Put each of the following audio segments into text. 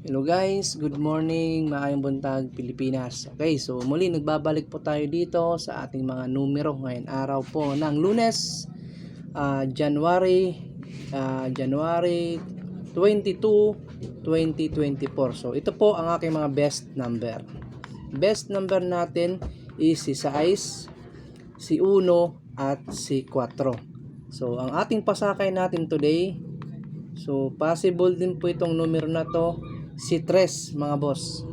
Hello guys, good morning, maayong buntag Pilipinas. Okay, so muli nagbabalik po tayo dito sa ating mga numero ngayon araw po ng Lunes, January 22, 2024. So ito po ang aking mga best number. Best number natin is si 6, si 1 at si 4. So ang ating pasakay natin today, so possible din po itong numero na to, si 3 mga boss.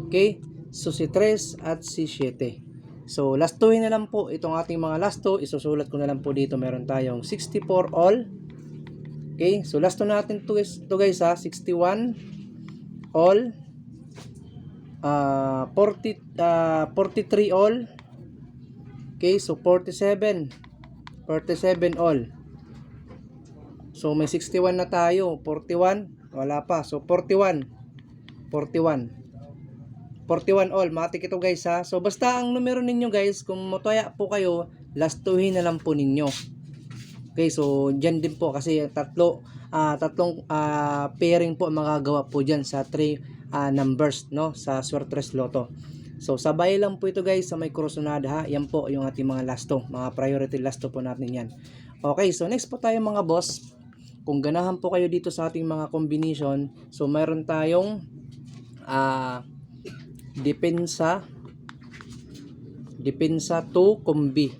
Okay? So si 3 at si 7. So last 2 na lang po itong ating mga last 2. Isusulat ko na lang po dito. Meron tayong 64 all. Okay? So last 2 natin to guys ha. 61 all. 43 all. Okay? So 47 all. So may 61 na tayo. 41 wala pa. So 41 all. Matik ito guys ha. So basta ang numero ninyo guys, kung matuya po kayo, last 2 na lang po ninyo. Okay, so dyan din po kasi tatlong pairing po magagawa po dyan sa 3 numbers, no, sa Suertres Lotto. So sabay lang po ito guys sa may kursunada ha. Yan po yung ating mga last 2, mga priority last 2 po natin yan. Okay, so next po tayo mga boss. Kung ganahan po kayo dito sa ating mga combination, so mayroon tayong depensa to kombi.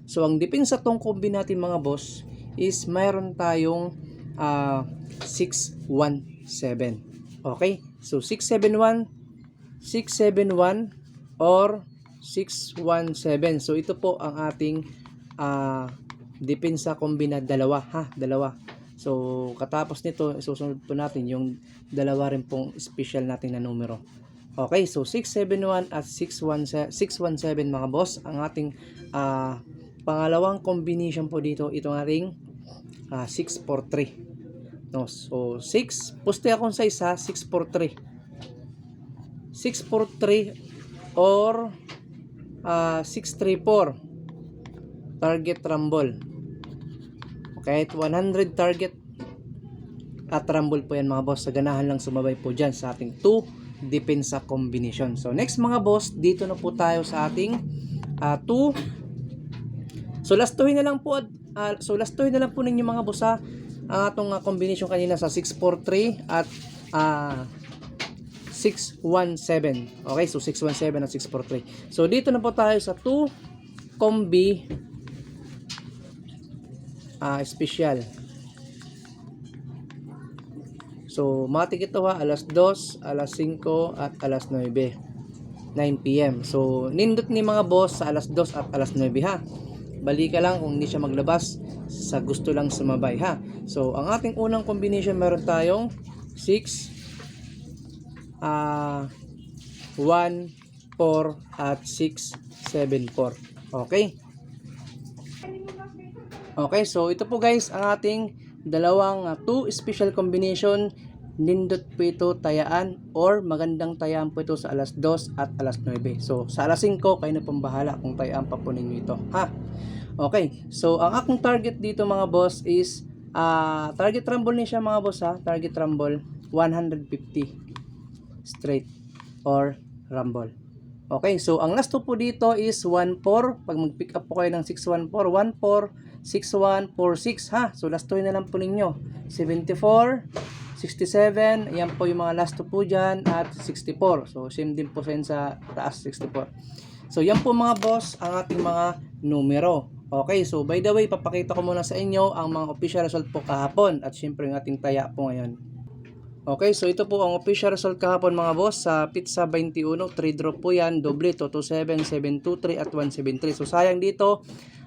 So ang depensa tong kombi natin mga boss is mayroon tayong 617. Okay? So 671 or 617. So ito po ang ating depensa kombi na dalawa ha, dalawa. So katapos nito isusunod po natin yung dalawa rin pong special natin na numero. Okay, so 671 at 617 mga boss ang ating pangalawang combination po dito. Itong ating 643. No, so 6 poste akong sa isa 643 or 634 target rumble. Okay, 100 target at rumble po yan mga boss. Sa ganahan lang sumabay po dyan sa ating 2 depensa combination. So next mga boss, dito na po tayo sa ating 2. So last 2 na lang po ninyo mga boss ha. Atong combination kanina sa 643 at 617. Okay, so 617 at 643. So dito na po tayo sa 2 combi special. So matik ito ha, alas 2, alas 5 at alas 9 PM. So nindot ni mga boss sa alas 2 at alas 9 ha. Balik ka lang kung hindi siya maglabas, sa gusto lang sumabay ha. So ang ating unang combination meron tayong 6 1 4 at 674. Okay? Okay, so ito po guys ang ating dalawang 2 special combination. Nindot po ito tayaan or magandang tayaan po ito sa alas 2 at alas 9. So sa alas 5 kayo na pong bahala kung tayaan pa po ninyo ito ha. Okay, so ang akong target dito mga boss is target rumble niya siya mga boss ha. Target rumble 150 straight or rumble. Okay, so ang last 2 po dito is 14. Pag mag-pick up po kayo ng 614, 14, 6146 ha. So last 2 na lang po ninyo. 74, 67, ayan po yung mga last 2 po dyan at 64. So same din po sa taas 64. So yan po mga boss ang ating mga numero. Okay, so by the way, papakita ko muna sa inyo ang mga official result po kahapon at syempre yung ating taya po ngayon. Okay, so ito po ang official result kahapon mga boss sa Pizza 21, 3 drop po yan, doble 227, 723 at 173. So sayang dito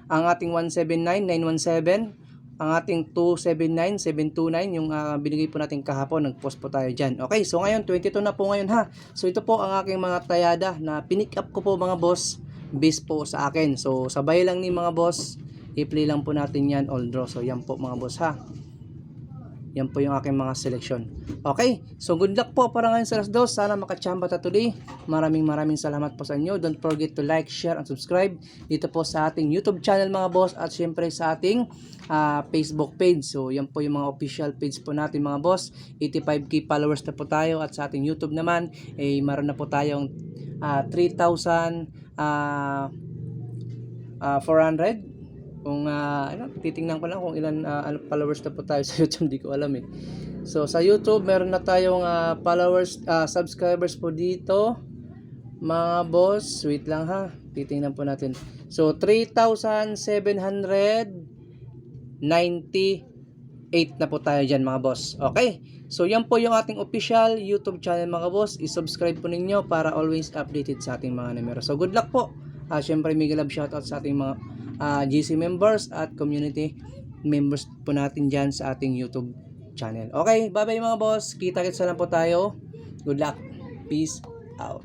ang ating 179, 917, ang ating 279, 729 yung binigay po natin kahapon, nag-post po tayo dyan. Okay, so ngayon 22 na po ngayon ha. So ito po ang aking mga tayada na pinick up ko po mga boss, base po sa akin. So sabay lang ni mga boss, i-play lang po natin yan all draw. So yan po mga boss ha. Yan po yung aking mga selection. Okay, so good luck po para ngayon sa alas 2. Sana makachamba ta today. Maraming salamat po sa inyo. Don't forget to like, share, and subscribe dito po sa ating YouTube channel mga boss, at syempre sa ating Facebook page. So yan po yung mga official page po natin mga boss. 85k followers na po tayo, at sa ating YouTube naman meron na po tayong 3,400. Kung titingnan ko lang kung ilan followers na po tayo sa YouTube, di ko alam eh. So sa YouTube meron na tayong followers, subscribers po dito mga boss. Wait lang ha, titingnan po natin. So 3,798 na po tayo dyan mga boss. Okay, so yan po yung ating official YouTube channel mga boss. I-subscribe po ninyo para always updated sa ating mga numero. So good luck po. Syempre mega love shoutout sa ating mga GC members at community members po natin dyan sa ating YouTube channel. Okay, bye bye mga boss. Kita-kits na lang po tayo. Good luck. Peace out.